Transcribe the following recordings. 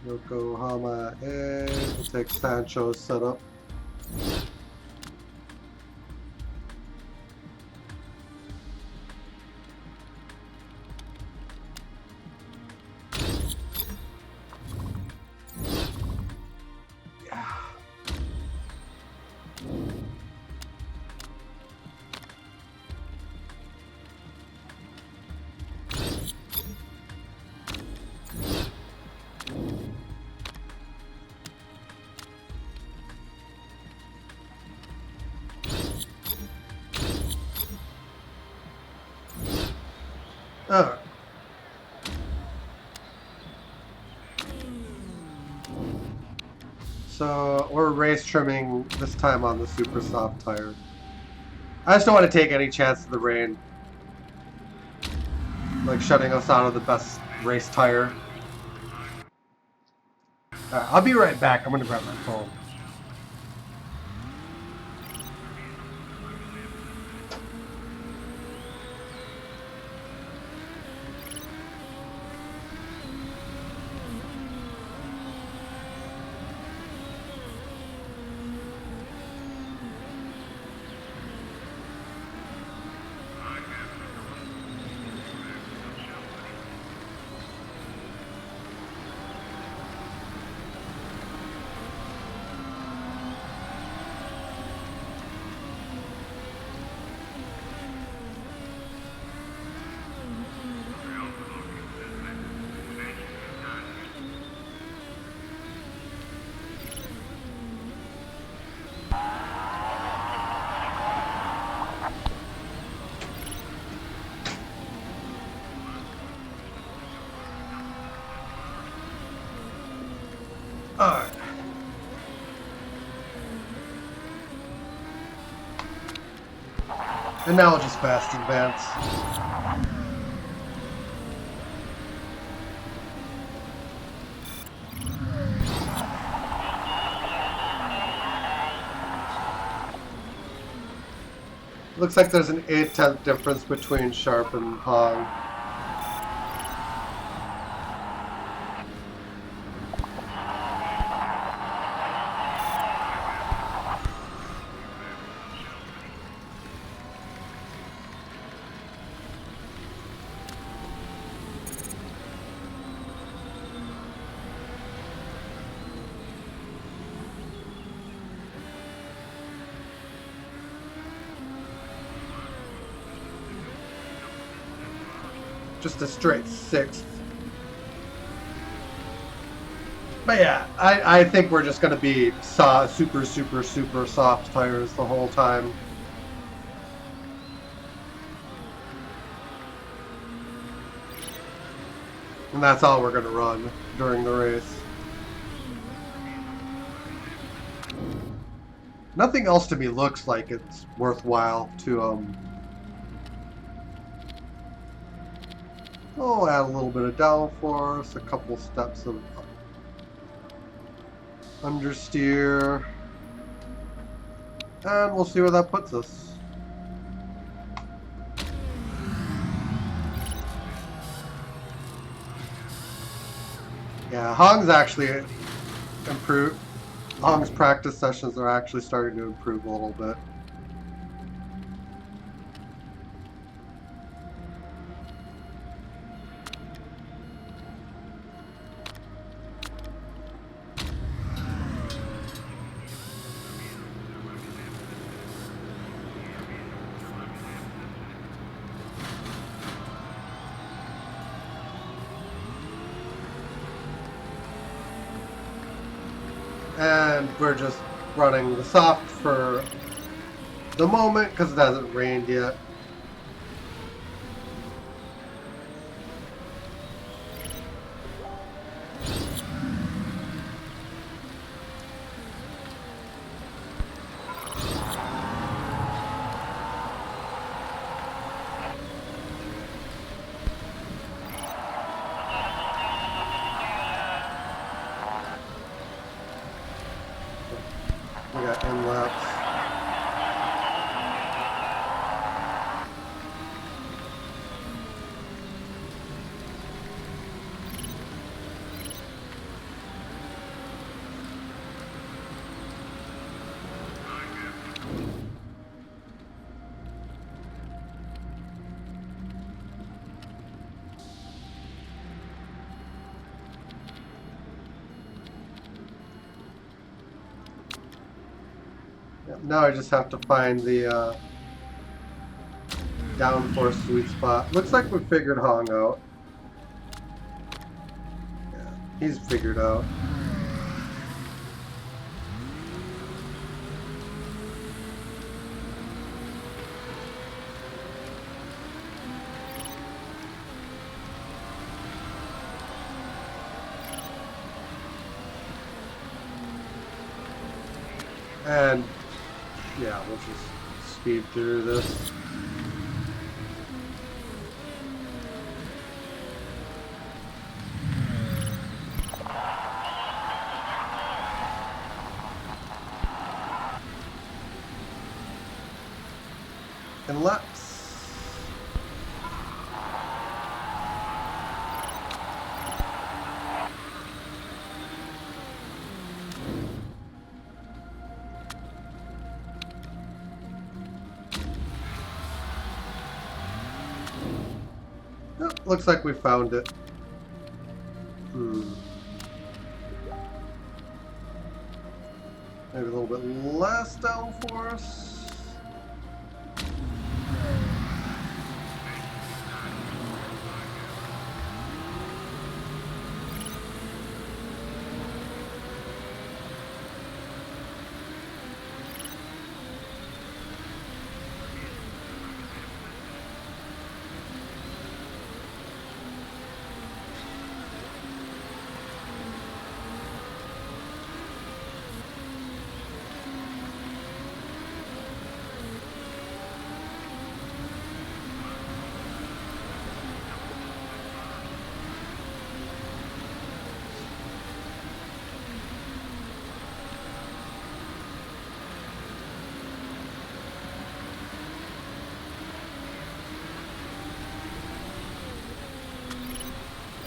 Yokohama A. We'll take Sancho's setup. Alright. So we're race trimming this time on the super soft tire. I just don't want to take any chance of the rain. Like shutting us out of the best race tire. Alright, I'll be right back. I'm gonna grab my phone. Alright. And now we'll just fast advance. Looks like there's an 8/10 difference between Sharp and Hong. Just a straight 6th. But yeah, I think we're just going to be super soft tires the whole time. And that's all we're going to run during the race. Nothing else to me looks like it's worthwhile to oh, add a little bit of downforce, a couple steps of understeer, and we'll see where that puts us. Yeah, Hong's actually improved. Hong's practice sessions are actually starting to improve a little bit. And we're just running the soft for the moment because it hasn't rained yet. We got in laps. Now I just have to find the downforce sweet spot. Looks like we figured Hong out. Yeah, he's figured out. And yeah, we'll just speed through this. And laps. Oh, looks like we found it. Maybe a little bit less downforce.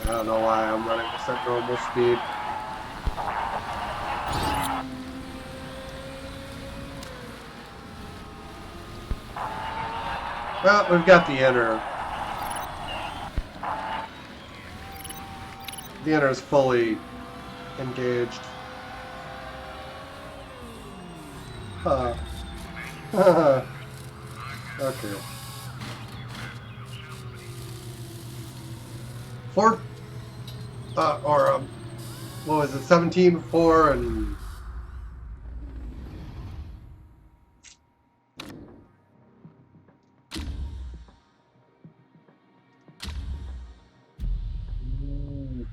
I don't know why I'm running this at normal speed. Well, we've got the inner. The inner is fully engaged. Huh. Okay. What was it, 17-4 and...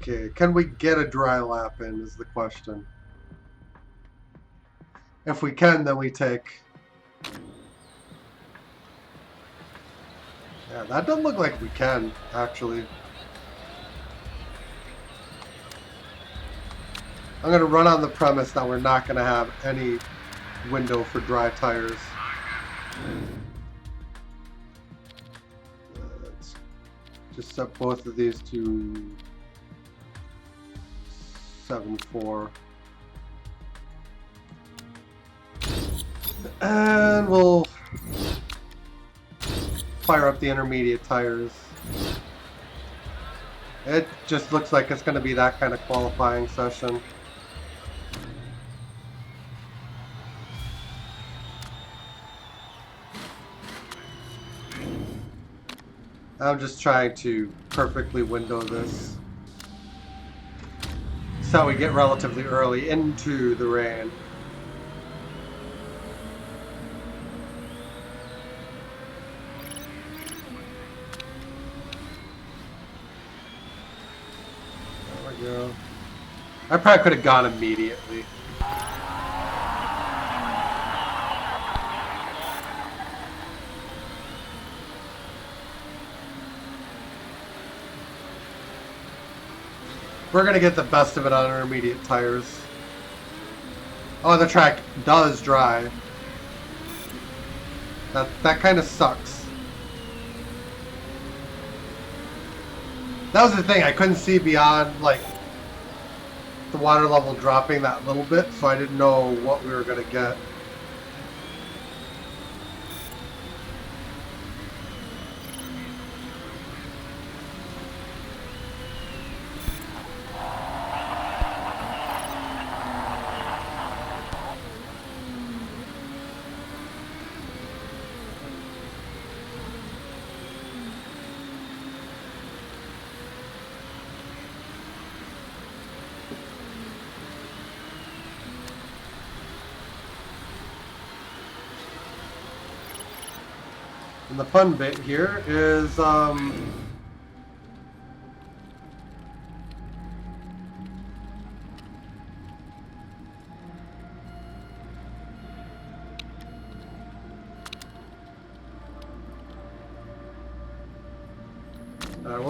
Okay, can we get a dry lap in is the question. If we can, then we take... Yeah, that doesn't look like we can, actually. I'm going to run on the premise that we're not going to have any window for dry tires. Let's just set both of these to 7-4. And we'll fire up the intermediate tires. It just looks like it's going to be that kind of qualifying session. I'm just trying to perfectly window this so we get relatively early into the rain. There we go. I probably could have gone immediately. We're going to get the best of it on intermediate tires. Oh, the track does dry. That kind of sucks. That was the thing, I couldn't see beyond, like, the water level dropping that little bit, so I didn't know what we were going to get. And the fun bit here is we'll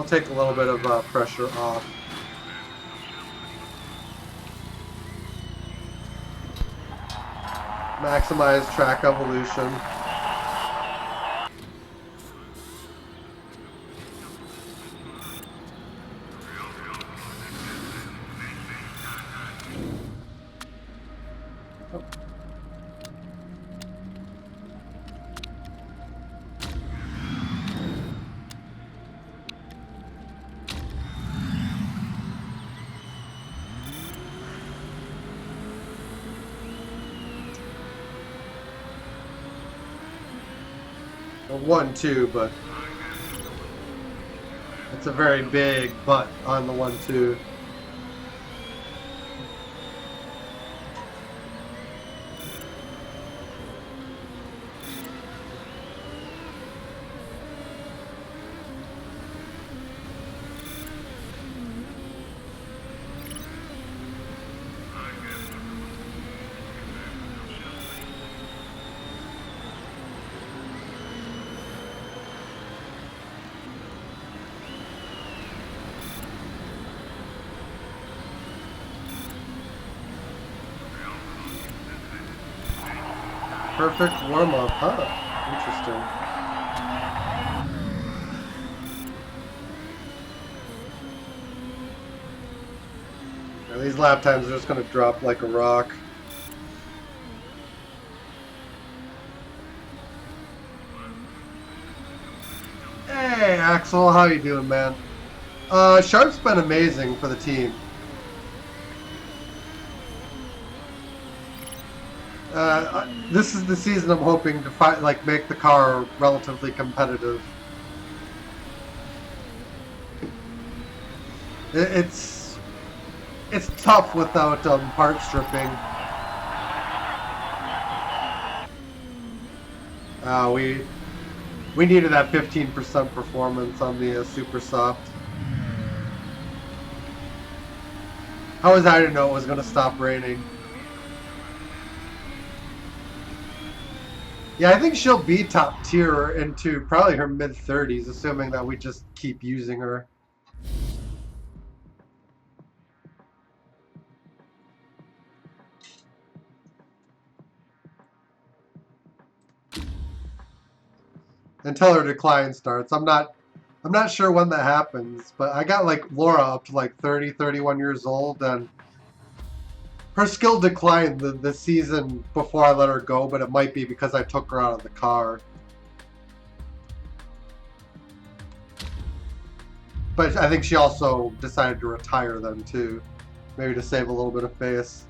take a little bit of pressure off. Maximize track evolution. A 1-2, but it's a very big butt on the 1-2. Perfect warm-up, huh? Interesting. Now these lap times are just going to drop like a rock. Hey, Axel, how you doing, man? Sharp's been amazing for the team. This is the season I'm hoping to make the car relatively competitive. It's tough without part stripping. We needed that 15% performance on the super soft. How was I to know it was going to stop raining? Yeah, I think she'll be top tier into probably her mid-30s, assuming that we just keep using her. Until her decline starts. I'm not sure when that happens, but I got like Laura up to like 30, 31 years old, and her skill declined the season before I let her go, but it might be because I took her out of the car. But I think she also decided to retire then too, maybe to save a little bit of face.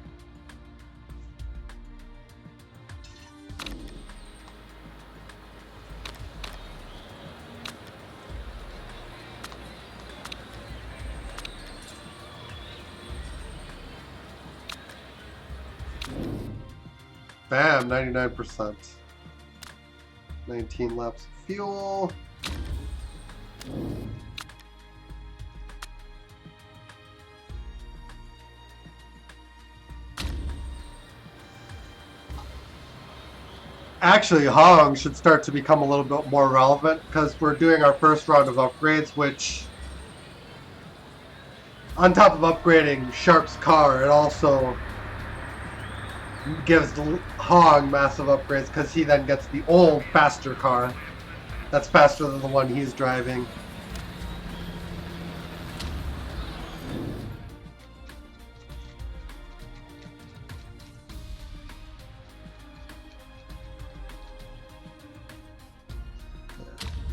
Bam, 99%. 19 laps of fuel. Actually, Hong should start to become a little bit more relevant because we're doing our first round of upgrades, which, on top of upgrading Sharp's car, it also gives Hong massive upgrades because he then gets the old, faster car that's faster than the one he's driving.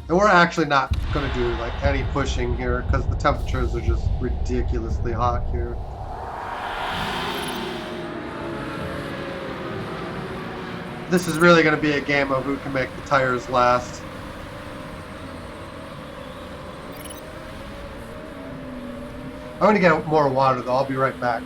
And we're actually not going to do like any pushing here because the temperatures are just ridiculously hot here. This is really going to be a game of who can make the tires last. I'm going to get more water though. I'll be right back.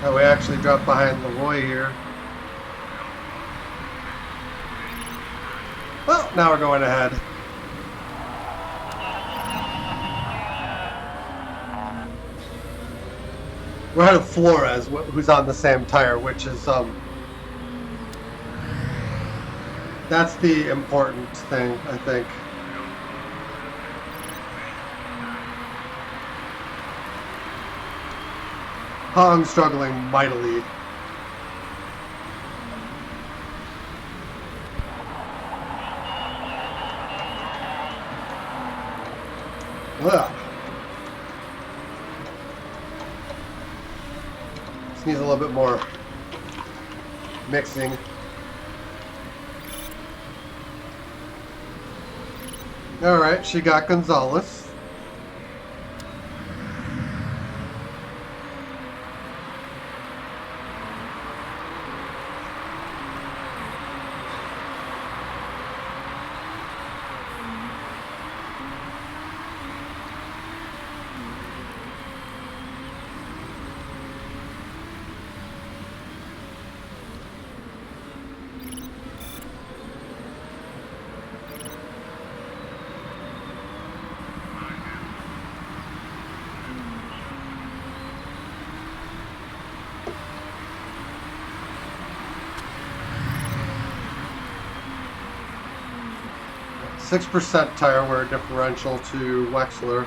Oh, we actually dropped behind Leroy here. Well, now we're going ahead. We're ahead of Flores, who's on the same tire, which is that's the important thing, I think. I'm struggling mightily. Ugh. Just needs a little bit more mixing. Alright, she got Gonzalez. .6% tire wear differential to Wexler.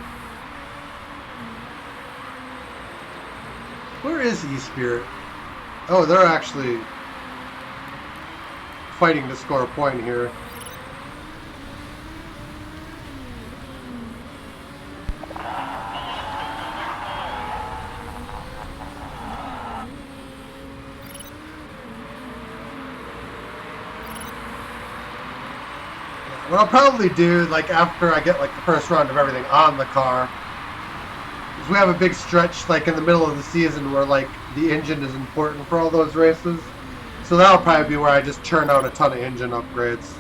Where is E-Spirit? Oh, they're actually fighting to score a point here. What I'll probably do, like after I get like the first round of everything on the car, is we have a big stretch like in the middle of the season where like the engine is important for all those races. So that'll probably be where I just churn out a ton of engine upgrades.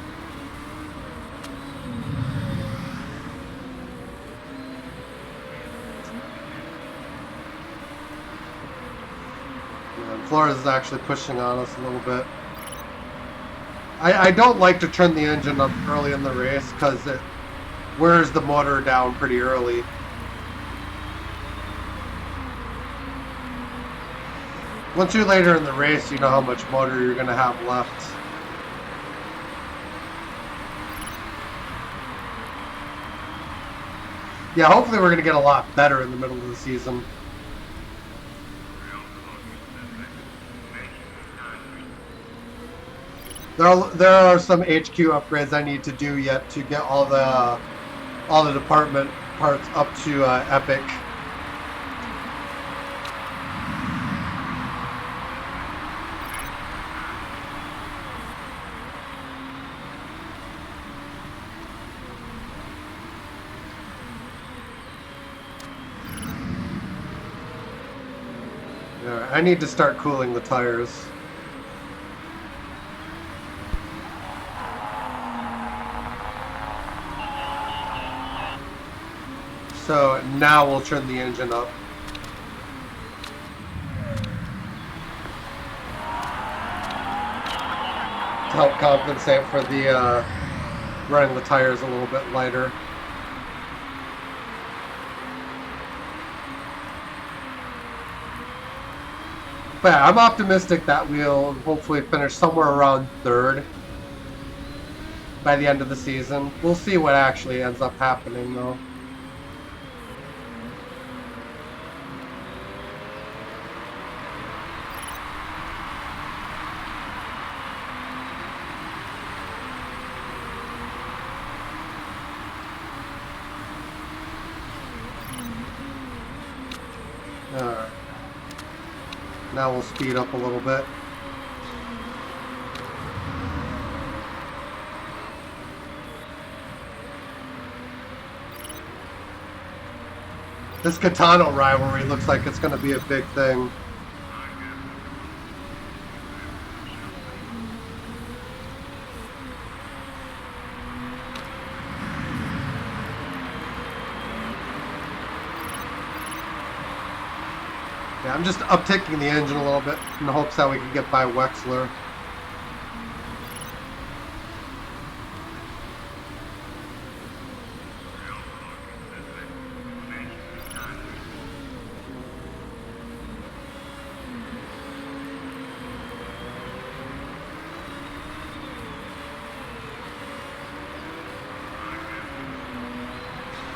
And Flores is actually pushing on us a little bit. I don't like to turn the engine up early in the race because it wears the motor down pretty early. Once you're later in the race, you know how much motor you're going to have left. Yeah, hopefully we're going to get a lot better in the middle of the season. There are some HQ upgrades I need to do yet to get all the department parts up to Epic. I need to start cooling the tires. So now we'll turn the engine up. To help compensate for the running the tires a little bit lighter. But yeah, I'm optimistic that we'll hopefully finish somewhere around third by the end of the season. We'll see what actually ends up happening though. Alright. Now we'll speed up a little bit. This Catano rivalry looks like it's going to be a big thing. Yeah, I'm just upticking the engine a little bit in the hopes that we can get by Wexler.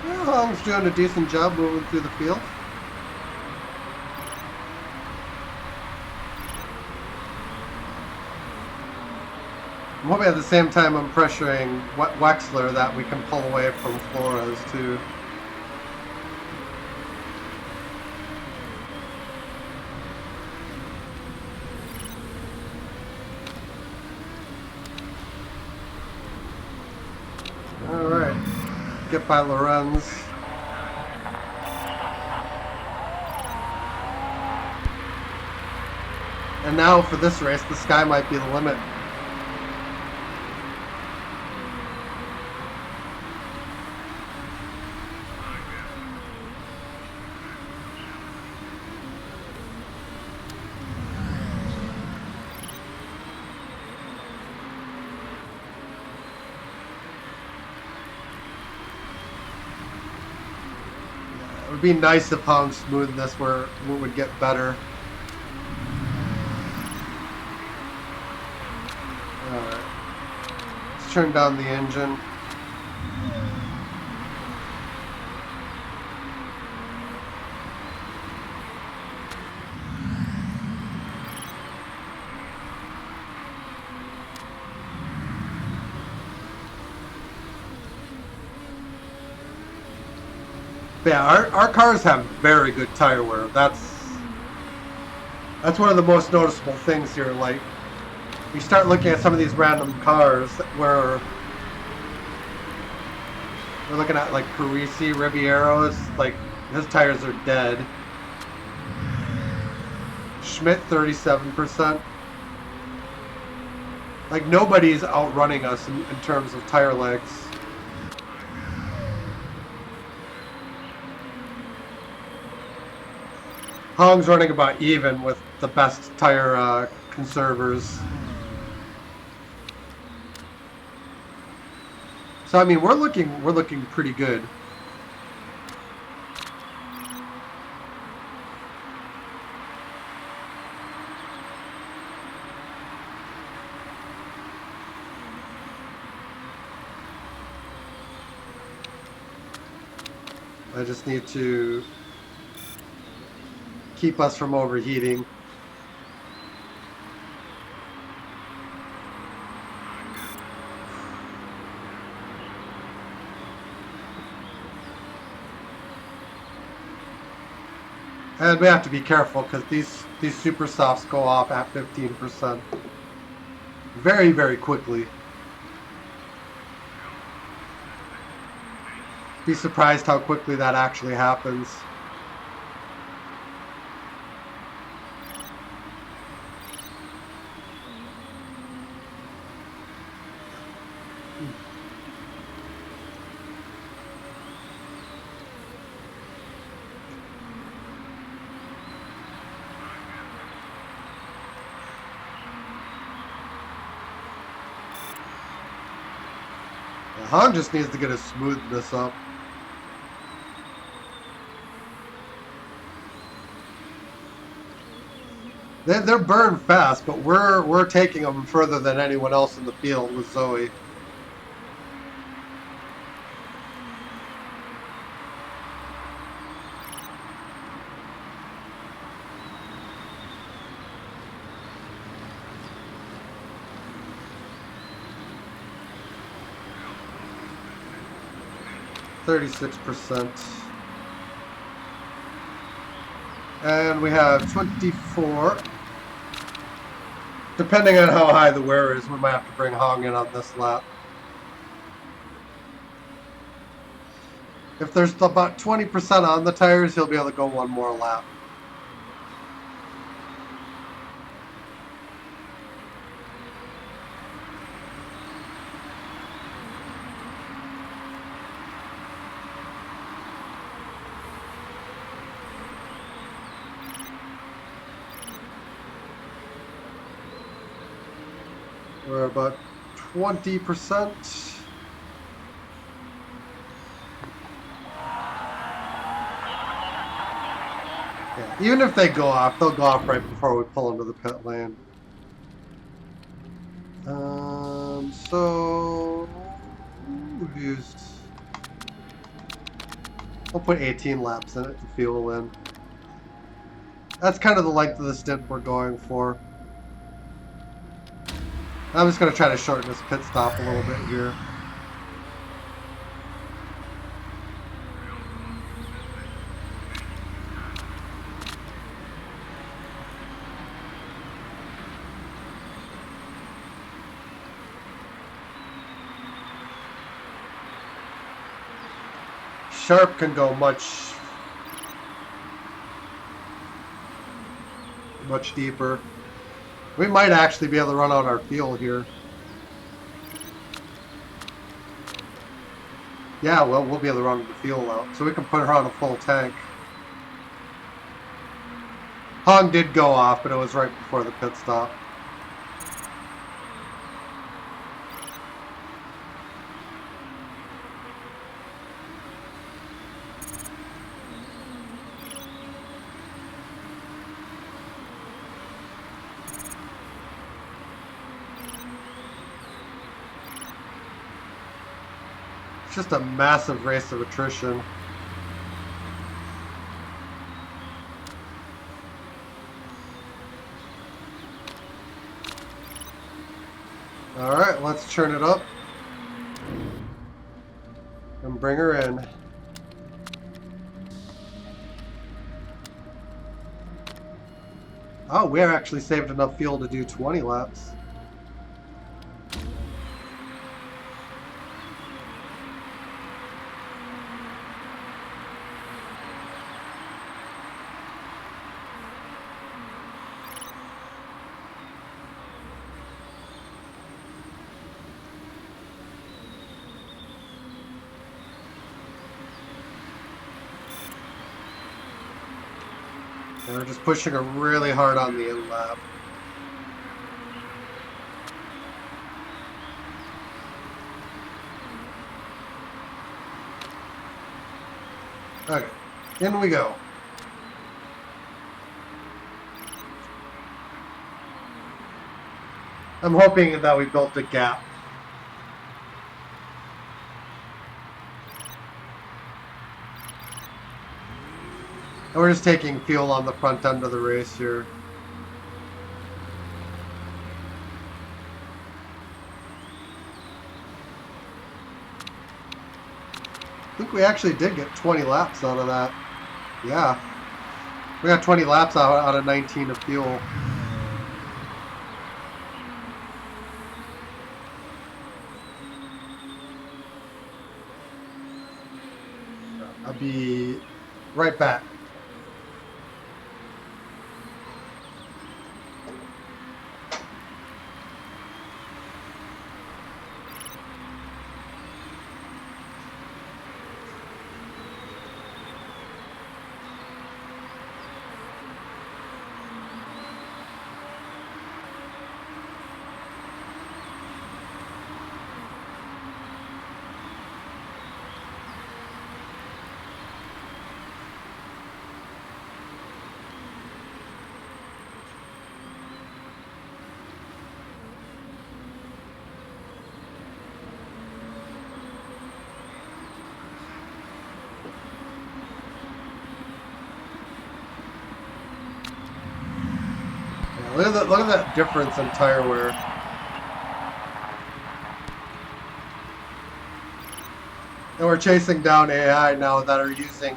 Yeah, Hong's doing a decent job moving through the field. I'm hoping at the same time I'm pressuring Wexler that we can pull away from Flores too. Alright. Get by Lorenz. And now for this race, the sky might be the limit. It would be nice if Hong smoothed this where it would get better. Alright. Let's turn down the engine. But yeah, our cars have very good tire wear. That's one of the most noticeable things here. Like, you start looking at some of these random cars where we're looking at like Parisi, Rivieros, like his tires are dead. Schmidt 37%. Like nobody's outrunning us in terms of tire lengths. Hong's running about even with the best tire conservers. So I mean, we're looking pretty good. I just need to keep us from overheating. And we have to be careful because these super softs go off at 15%. Very, very quickly. Be surprised how quickly that actually happens. Hong just needs to get his smoothness up. They're burned fast, but we're taking them further than anyone else in the field with Zoe. %. And we have 24. Depending on how high the wear is, we might have to bring Hong in on this lap. If there's about 20% on the tires, he'll be able to go one more lap. We're about 20%. Yeah, even if they go off, they'll go off right before we pull into the pit lane. So we'll we'll put 18 laps in it to fuel in. That's kind of the length of the stint we're going for. I'm just going to try to shorten this pit stop a little bit here. Sharp can go much deeper. We might actually be able to run out our fuel here. Yeah, well, we'll be able to run the fuel out, so we can put her on a full tank. Hong did go off, but it was right before the pit stop. It's just a massive race of attrition. Alright, let's churn it up and bring her in. Oh, we actually saved enough fuel to do 20 laps. And we're just pushing her really hard on the in lap. Okay, in we go. I'm hoping that we built a gap. And we're just taking fuel on the front end of the race here. I think we actually did get 20 laps out of that. Yeah. We got 20 laps out of 19 of fuel. I'll be right back. Look at that difference in tire wear. And we're chasing down AI now that are using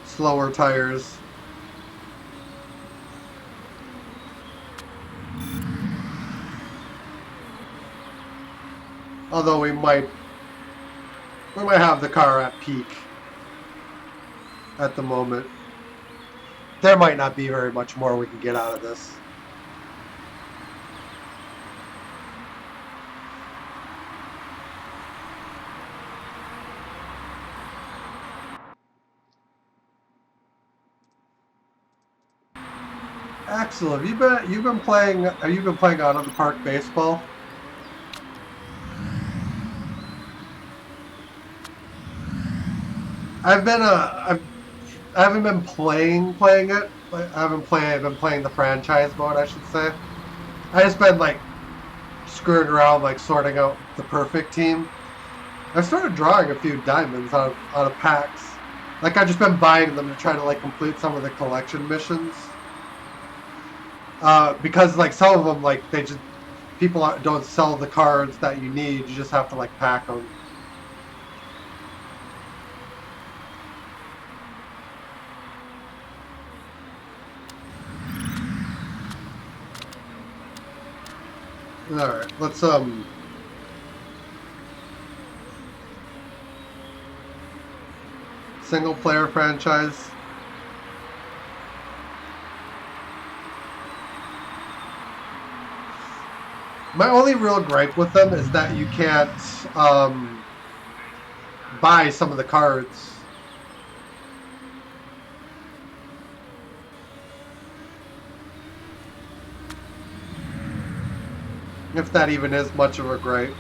slower tires. Although we might have the car at peak at the moment. There might not be very much more we can get out of this. Axel, have you been playing out of the park baseball? I've been I haven't been playing it. I haven't played. I've been playing the franchise mode, I should say. I just been like screwing around, like sorting out the perfect team. I started drawing a few diamonds out of packs. Like I've just been buying them to try to like complete some of the collection missions. Because like some of them, like they just don't sell the cards that you need. You just have to like pack them. All right, let's single player franchise. My only real gripe with them is that you can't buy some of the cards. If that even is much of a gripe.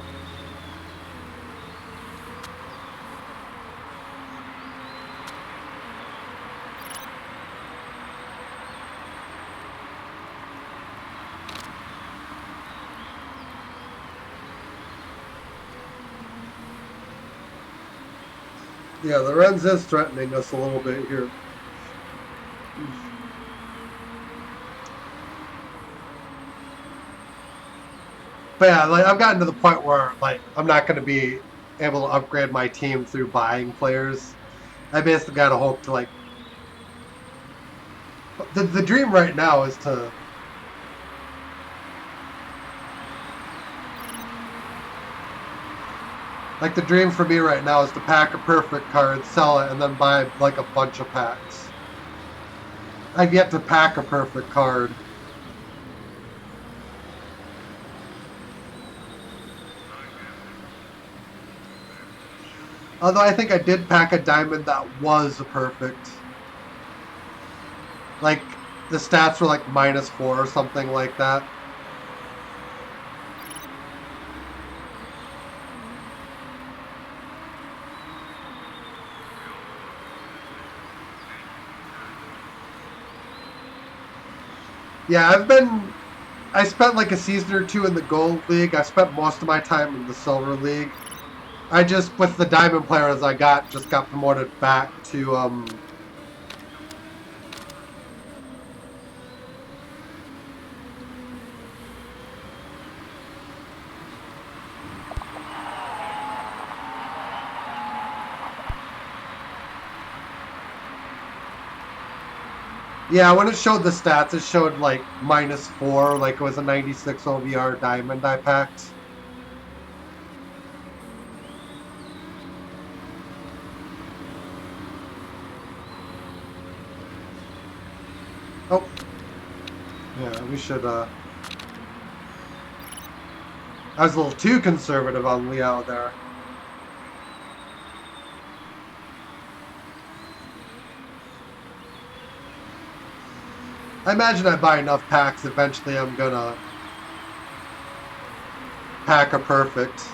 Yeah, the Renz is threatening us a little bit here. But yeah, like I've gotten to the point where like I'm not going to be able to upgrade my team through buying players. I basically got to hope to like the dream right now is to like the dream for me right now is to pack a perfect card, sell it, and then buy like a bunch of packs. I've yet to pack a perfect card. Although I think I did pack a diamond that was a perfect. Like the stats were like -4 or something like that. Yeah, I spent like a season or two in the gold league. I spent most of my time in the silver league. I just, with the diamond players I got, just got promoted back to yeah, when it showed the stats, it showed like -4, like it was a 96 OVR diamond I packed. Oh. Yeah, we should, I was a little too conservative on Leo there. I imagine I buy enough packs, eventually I'm gonna pack a perfect.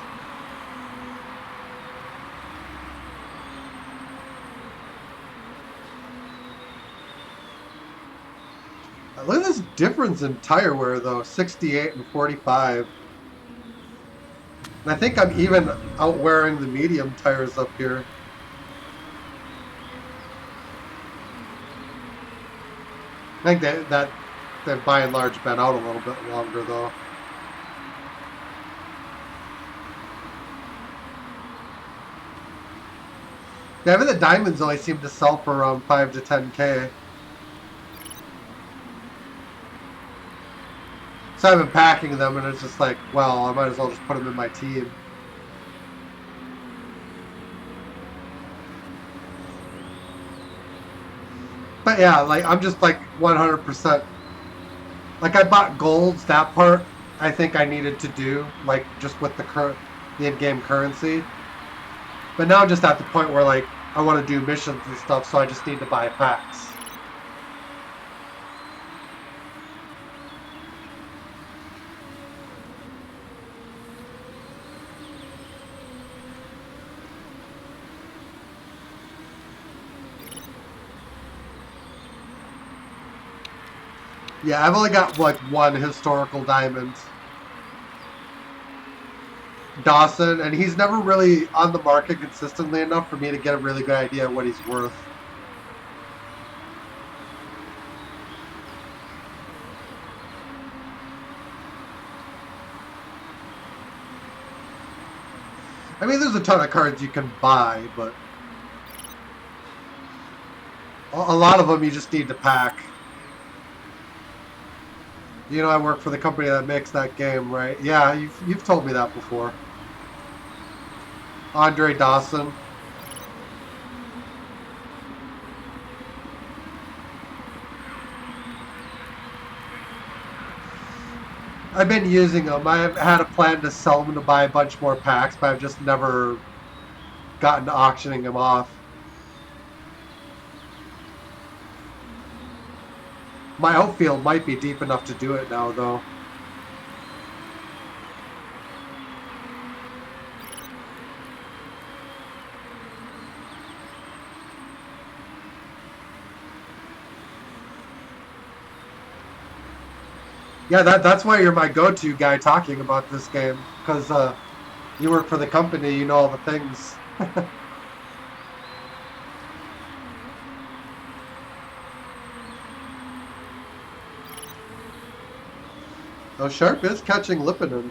Look at this difference in tire wear though, 68 and 45. And I think I'm even out wearing the medium tires up here. I think they've by and large been out a little bit longer though. Yeah, even the diamonds only seem to sell for around 5 to 10K. So I've been packing them and it's just like, well, I might as well just put them in my team. But yeah, like I'm just like 100%. Like I bought golds, that part I think I needed to do, like just with the in-game currency. But now I'm just at the point where like I want to do missions and stuff, so I just need to buy packs. Yeah, I've only got like one historical diamond. Dawson, and he's never really on the market consistently enough for me to get a really good idea of what he's worth. I mean, there's a ton of cards you can buy, but a lot of them you just need to pack. You know, I work for the company that makes that game, right? Yeah, you've told me that before. Andre Dawson. I've been using them. I've had a plan to sell them to buy a bunch more packs, but I've just never gotten to auctioning them off. My outfield might be deep enough to do it now, though. Yeah, that's why you're my go-to guy talking about this game, because you work for the company, you know all the things. Oh, Sharp is catching Lipinen.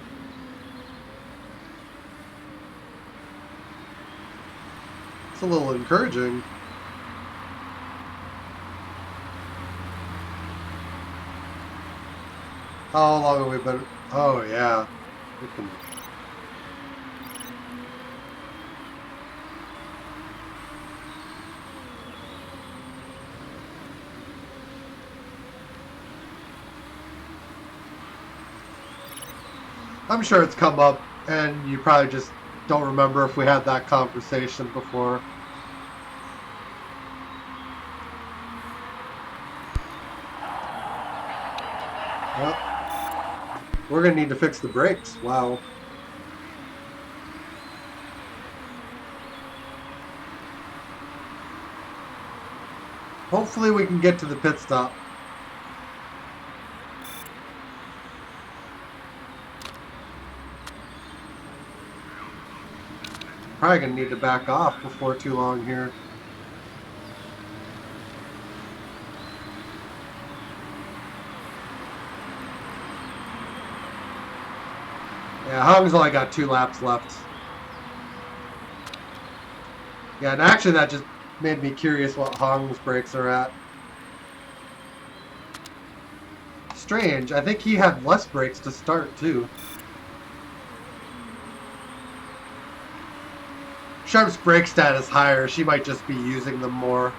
It's a little encouraging. How long have we been? Oh, yeah. We can... I'm sure it's come up, and you probably just don't remember if we had that conversation before. Well, we're going to need to fix the brakes. Wow. Hopefully we can get to the pit stop. Probably going to need to back off before too long here. Yeah, Hong's only got 2 laps left. Yeah, and actually that just made me curious what Hong's brakes are at. Strange. I think he had less brakes to start, too. Sharp's brake stat is higher. She might just be using them more.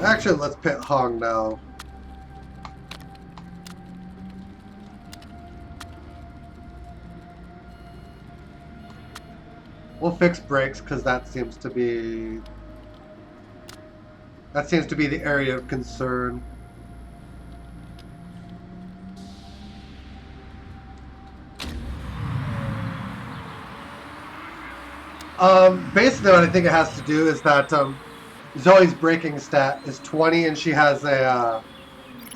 Actually, let's pit Hong now. We'll fix brakes because that seems to be the area of concern. Basically what I think it has to do is that Zoe's braking stat is 20 and she has a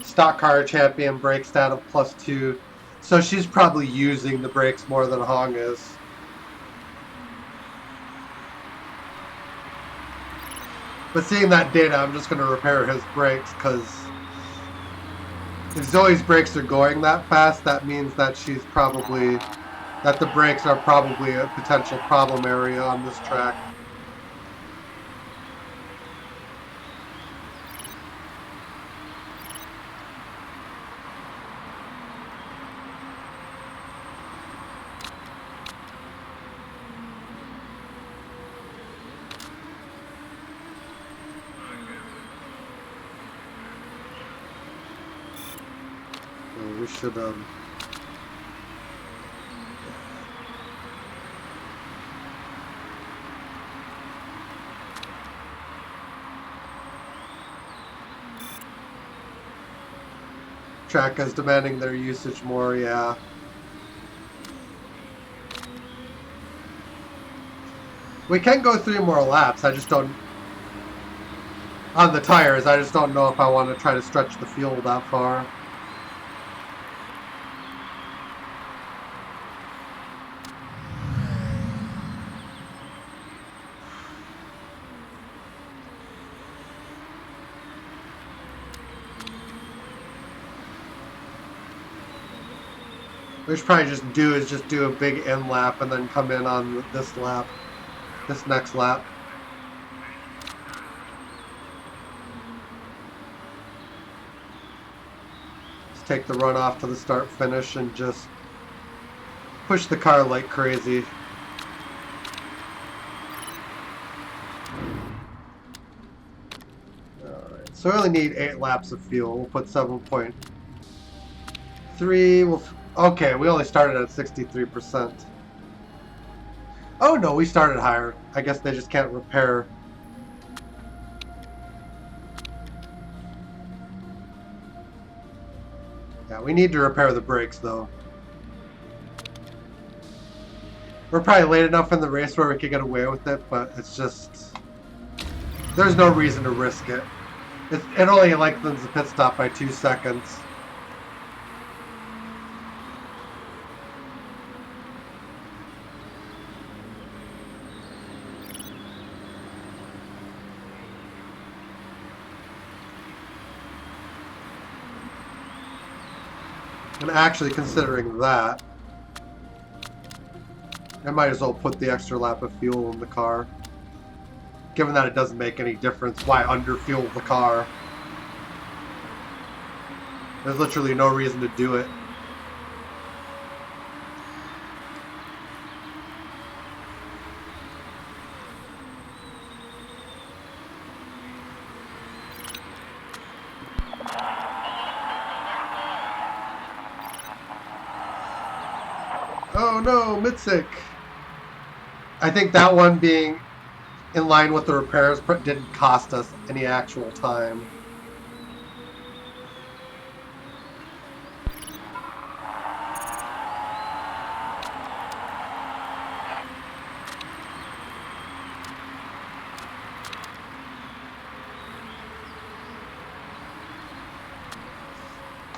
stock car champion brake stat of +2. So she's probably using the brakes more than Hong is. But seeing that data, I'm just going to repair his brakes because if Zoe's brakes are going that fast, that means that that the brakes are probably a potential problem area on this track. So we should Track is demanding their usage more, yeah. We can go 3 more laps, I just don't... On the tires, I just don't know if I want to try to stretch the fuel that far. What we should probably just do is just do a big end lap and then come in on this lap, this next lap. Just take the run off to the start finish and just push the car like crazy. Alright, so we only need 8 laps of fuel. We'll put 7.3. Okay, we only started at 63%. Oh no, we started higher. I guess they just can't repair. Yeah, we need to repair the brakes though. We're probably late enough in the race where we could get away with it, but it's just... There's no reason to risk it. It only lengthens the pit stop by 2 seconds. And actually, considering that, I might as well put the extra lap of fuel in the car. Given that it doesn't make any difference, why underfuel the car? There's literally no reason to do it. Oh no, Mitzik! I think that one being in line with the repairs didn't cost us any actual time.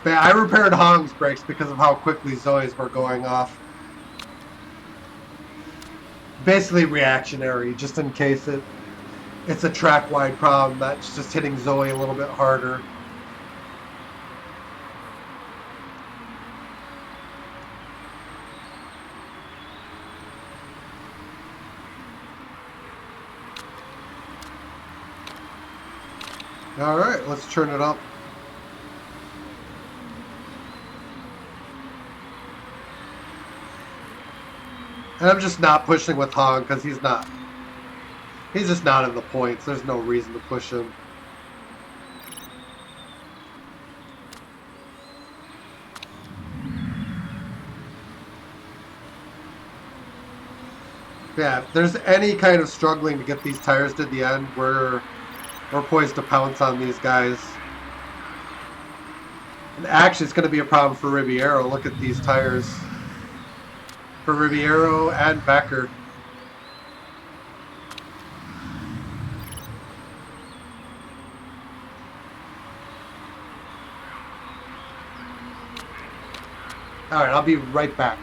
But yeah, I repaired Hong's brakes because of how quickly Zoe's were going off. Basically reactionary, just in case it's a track-wide problem that's just hitting Zoe a little bit harder. Alright, let's turn it up. And I'm just not pushing with Hong because he's just not in the points. There's no reason to push him. Yeah, if there's any kind of struggling to get these tires to the end, we're poised to pounce on these guys. And actually, it's going to be a problem for Ribeiro. Look at these tires. For Ribeiro and Becker. Alright, I'll be right back.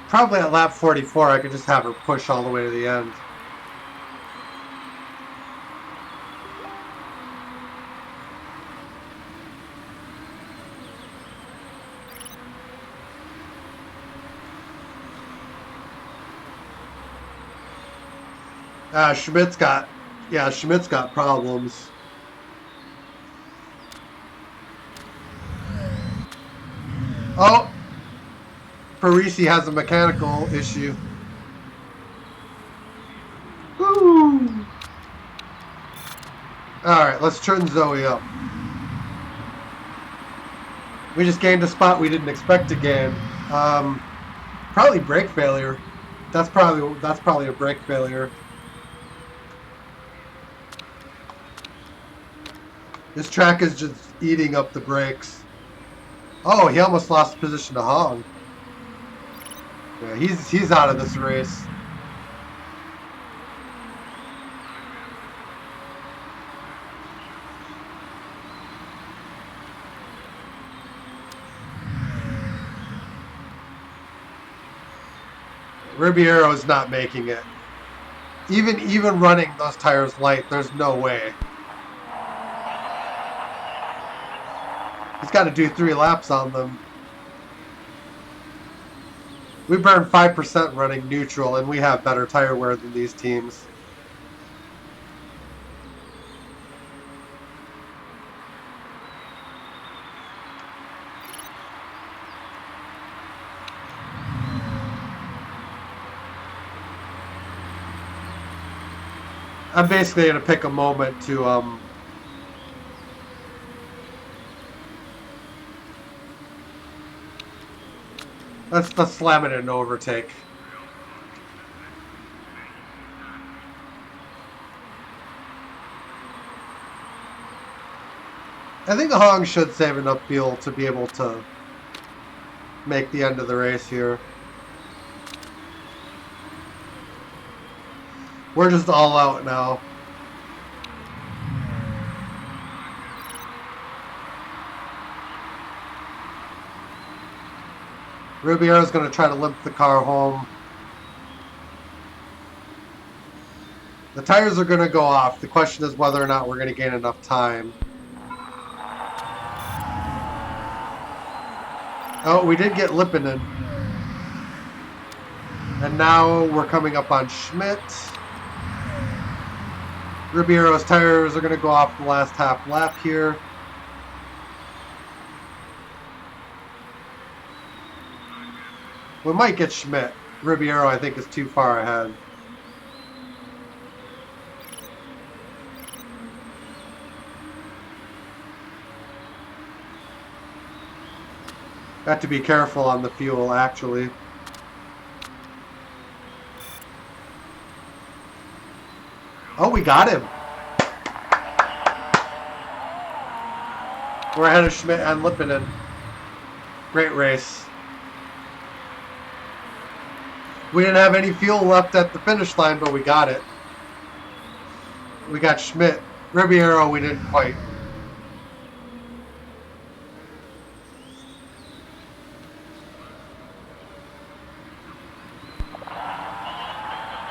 Probably at lap 44, I could just have her push all the way to the end. Schmidt's got, yeah, Schmidt's got problems. Oh, Parisi has a mechanical issue. Woo! Alright, let's turn Zoe up. We just gained a spot we didn't expect to gain. Probably brake failure. That's probably a brake failure. This track is just eating up the brakes. Oh, he almost lost position to Hong. Yeah, he's out of this race. Ribiero's not making it. Even running those tires light, there's no way. He's got to do 3 laps on them. We burn 5% running neutral, and we have better tire wear than these teams. I'm basically going to pick a moment to let's slam it in an overtake. I think the Hong should save enough fuel to be able to make the end of the race here. We're just all out now. Ribiero's going to try to limp the car home. The tires are going to go off. The question is whether or not we're going to gain enough time. Oh, we did get Lipinen. And now we're coming up on Schmidt. Ribiero's tires are going to go off the last half lap here. We might get Schmidt. Ribiero, I think, is too far ahead. Got to be careful on the fuel, actually. Oh, we got him. We're ahead of Schmidt and Lipinen. Great race. We didn't have any fuel left at the finish line, but we got it. We got Schmidt. Ribiero, we didn't quite.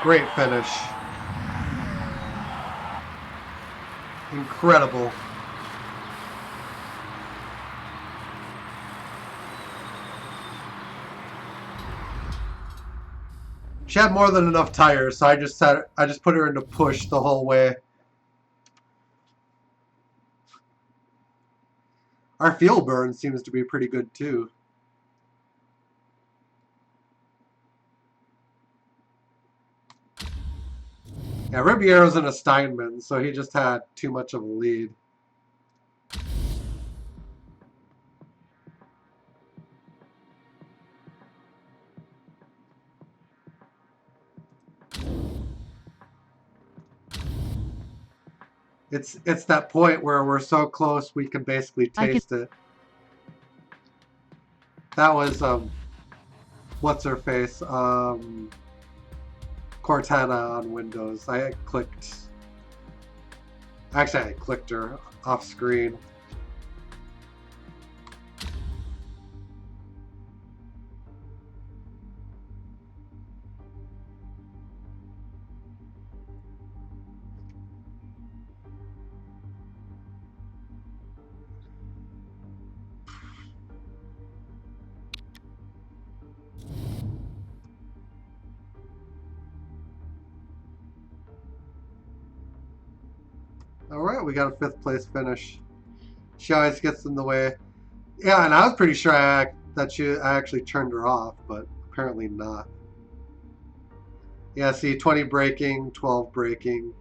Great finish. Incredible. She had more than enough tires, so I just put her into push the whole way. Our fuel burn seems to be pretty good too. Yeah, Ribiero's in a Steinman, so he just had too much of a lead. It's that point where we're so close we can basically taste it. That was what's her face? Cortana on Windows. I clicked. Actually, I clicked her off screen. Alright, we got a 5th place finish. She always gets in the way. Yeah, and I was pretty sure I actually turned her off, but apparently not. Yeah, see, 20 braking, 12 braking.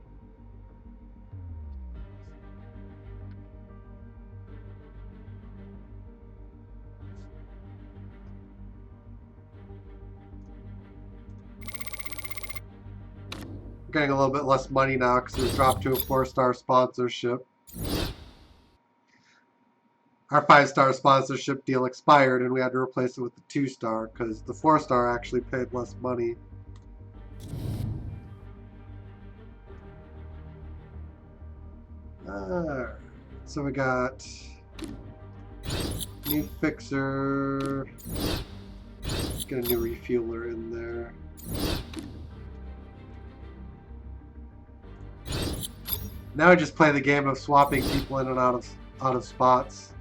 We're getting a little bit less money now because we've dropped to a 4-star sponsorship. Our 5-star sponsorship deal expired and we had to replace it with the 2-star because the 4-star actually paid less money. So we got new fixer. Let's get a new refueler in there. Now I just play the game of swapping people in and out of spots.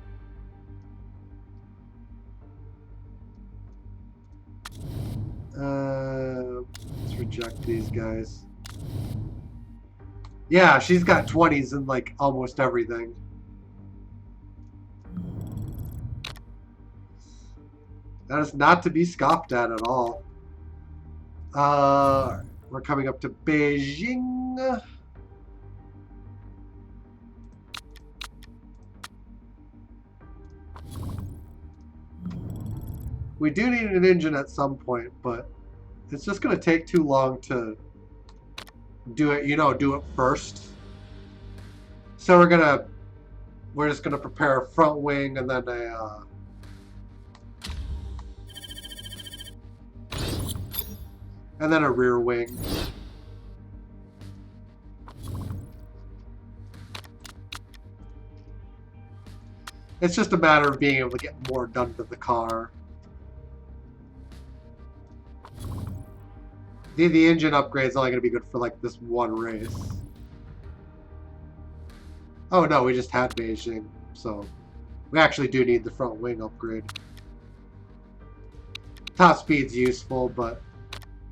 Let's reject these guys. Yeah, she's got 20s in like almost everything. That is not to be scoffed at all. We're coming up to Beijing. We do need an engine at some point, but it's just going to take too long to do it, do it first. So we're just going to prepare a front wing and then a rear wing. It's just a matter of being able to get more done to the car. The engine upgrade is only going to be good for like this one race. Oh no, we just had Beijing, so we actually do need the front wing upgrade. Top speed's useful, but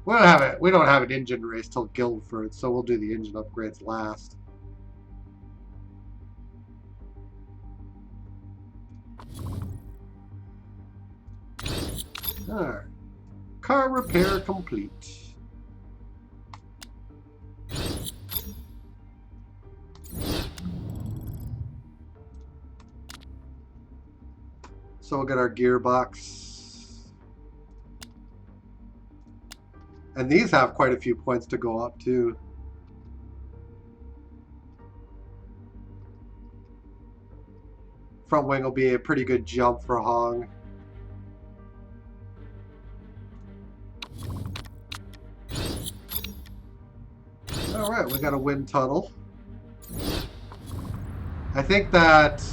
we don't have an engine race till Guildford, so we'll do the engine upgrades last. Alright. Car repair complete. So we'll get our gearbox. And these have quite a few points to go up too. Front wing will be a pretty good jump for Hong. Alright, we got a wind tunnel. I think that...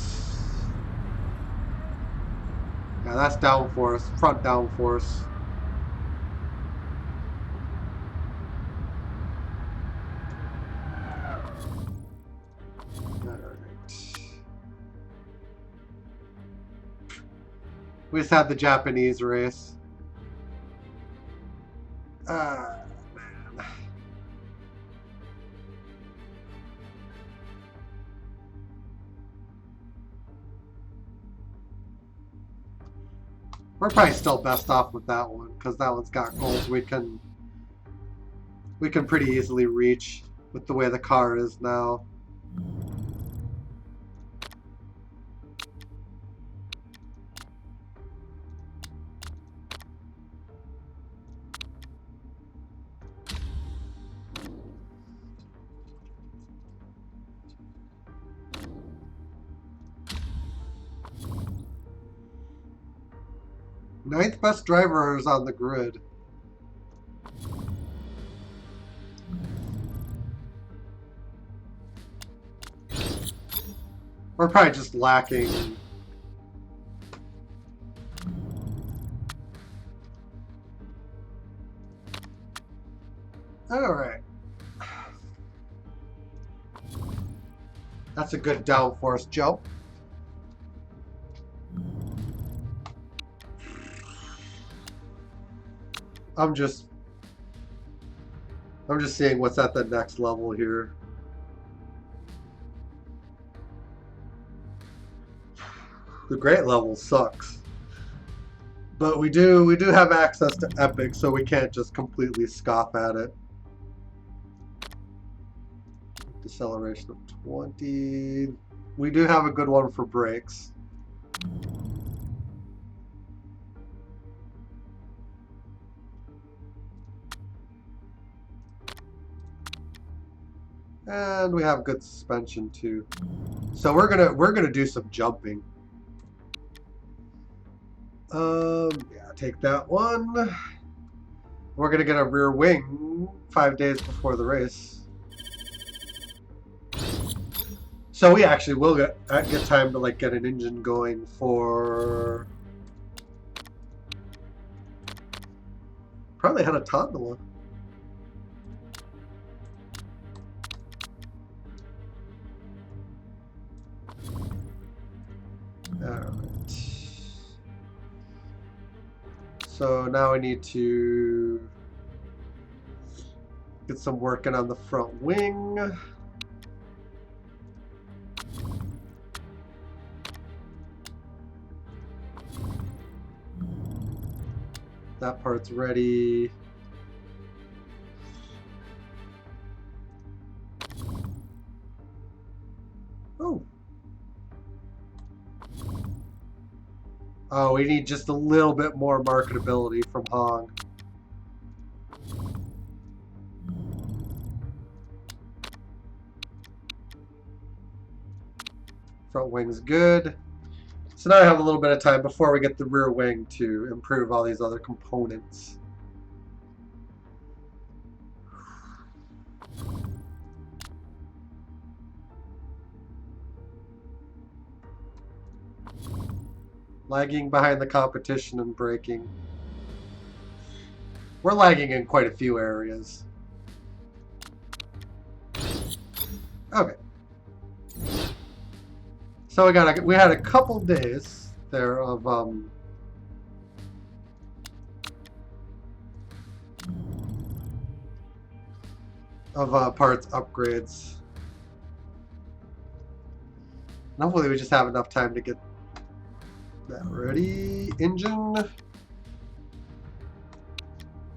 yeah, that's downforce, front downforce. We just had the Japanese race. Man. We're probably still best off with that one because that one's got goals we can pretty easily reach with the way the car is now. Ninth best driver is on the grid. We're probably just lacking. Alright. That's a good downforce jump. I'm just seeing what's at the next level here. The great level sucks. But we do have access to Epic, so we can't just completely scoff at it. Deceleration of 20. We do have a good one for brakes. And we have good suspension too. So we're gonna do some jumping. Yeah, take that one. We're gonna get a rear wing 5 days before the race. So we actually will get time to like get an engine going for probably had a gondola. Alright. So now we need to get some working on the front wing. That part's ready. Oh. Oh, we need just a little bit more marketability from Hong. Front wing's good. So now I have a little bit of time before we get the rear wing to improve all these other components. Lagging behind the competition and braking. We're lagging in quite a few areas. Okay. So we had a couple days there of parts upgrades. And hopefully we just have enough time to get that ready. Engine.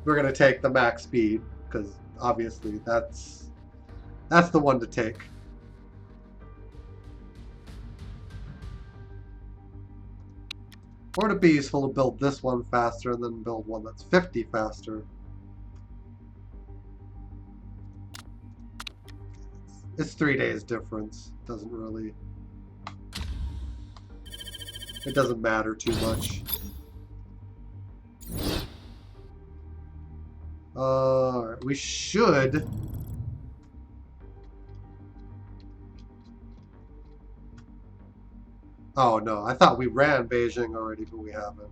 We're gonna take the max speed because obviously that's the one to take. Or it'd be useful to build this one faster and then build one that's 50 faster. It's 3 days difference. Doesn't really. It doesn't matter too much. We should. Oh no, I thought we ran Beijing already, but we haven't.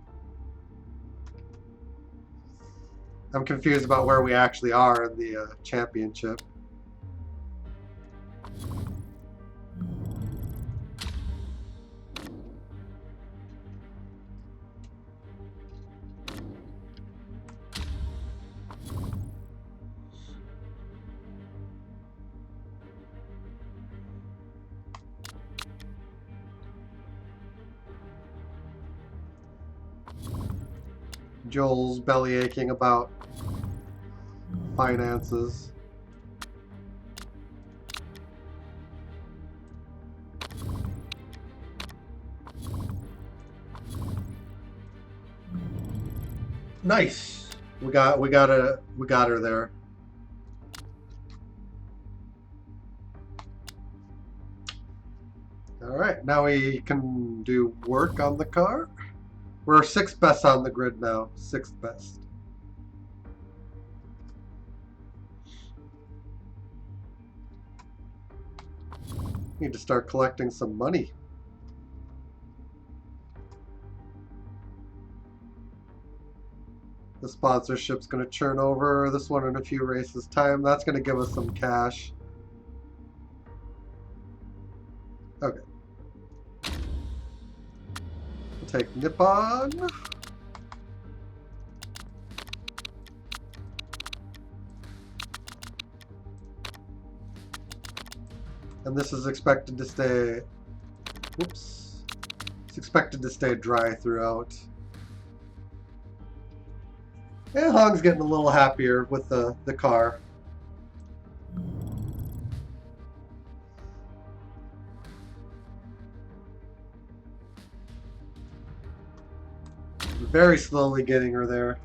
I'm confused about where we actually are in the championship. Joel's belly aching about finances. Nice. We got her there. All right, now we can do work on the car. We're 6th best on the grid now. 6th best. Need to start collecting some money. The sponsorship's going to churn over this one in a few races time. That's going to give us some cash. Okay. We'll take Nippon. And this is expected to stay, whoops, expected to stay dry throughout. And Hong's getting a little happier with the car. Very slowly getting her there.